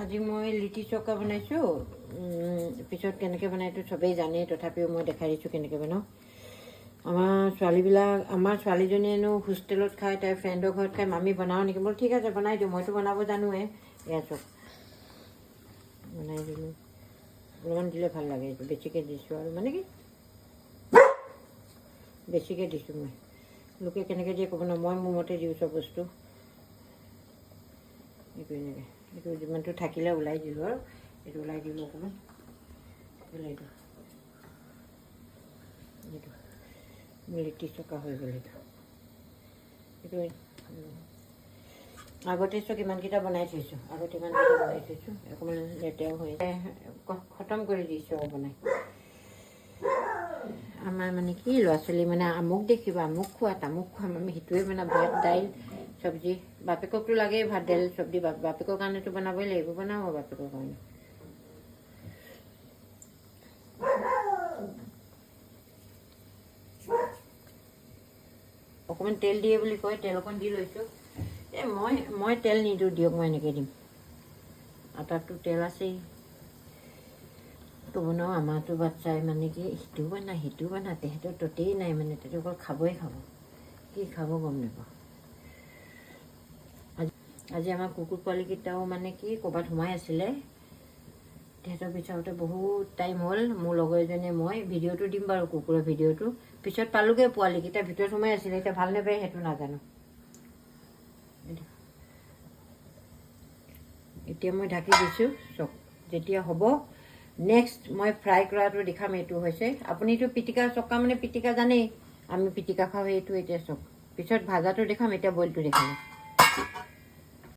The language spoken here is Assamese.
আজি মই লিটি চৌকা বনাইছোঁ পিছত কেনেকৈ বনাইতো চবেই জানে তথাপিও মই দেখাই দিছোঁ কেনেকৈ বনাওঁ আমাৰ ছোৱালীজনীয়েনো হোষ্টেলত খায় তাই ফ্ৰেণ্ডৰ ঘৰত খায় মামী বনাওঁ নেকি বোলো ঠিক আছে বনাই দিওঁ মইতো বনাব জানোৱে এয়া চব বনাই দিলোঁ অলপমান দিলে ভাল লাগে এইটো বেছিকৈ দিছোঁ আৰু মানে কি বেছিকৈ দিছোঁ মই লোকে কেনেকৈ দিয়ে ক'ব ন মই মোৰ মতে দিওঁ চব বস্তু এইটো এনেকৈ এইটো যিমানটো থাকিলে ওলাই দিলোঁ আৰু এইটো ওলাই দিলোঁ অকণমান ওলাই দিওঁ এইটো লিটি চৌকা হৈ গ'ল এইটো আগতে চব ইমানকেইটা বনাই থৈছোঁ অকণমান লেতেৰা হৈ খতম কৰি দিছোঁ আৰু বনাই আমাৰ মানে কি ল'ৰা ছোৱালী মানে আমুক দেখিবা আমুক খোৱা তামুক খোৱাম আমি সেইটোৱে মানে ভাত দাইল চব্জি বাপেককতো লাগেই ভাত দাইল চব্জি বাপেকৰ কাৰণেতো বনাবই লাগিব বনাওঁ আৰু বাপেকৰ কাৰণে অকণমান তেল দিয়ে বুলি কয় তেল অকণ দি লৈছোঁ মই তেল নিদিওঁ দিয়ক মই এনেকৈ দিম আটাতো তেল আছেই তো বনাওঁ আমাৰতো বাচ্চাই মানে কি সিটো বনা তেহেঁতৰ ততেই নাই মানে তেহেঁতৰ অকল খাবই খাব কি খাব গম নাপাওঁ আজি আমাৰ কুকুৰ পোৱালিকেইটাও মানে কি ক'ৰবাত সোমাই আছিলে তেহেঁতৰ বিচাৰোঁতে বহুত টাইম হ'ল মোৰ লগৰ এজনীয়ে মই ভিডিঅ'টো দিম বাৰু কুকুৰৰ ভিডিঅ'টো পিছত পালোঁগৈ পোৱালিকেইটা ভিতৰত সোমাই আছিলে এতিয়া ভাল নাপায় সেইটো নাজানো এতিয়া মই ঢাকি দিছোঁ চব যেতিয়া হ'ব নেক্সট মই ফ্ৰাই কৰাটো দেখাম এইটো হৈছে আপুনিতো পিটিকা চক্কা মানে পিটিকা জানেই আমি পিটিকা খাওঁ এইটো এতিয়া চব পিছত ভাজাটো দেখাম এতিয়া বইলটো দেখাম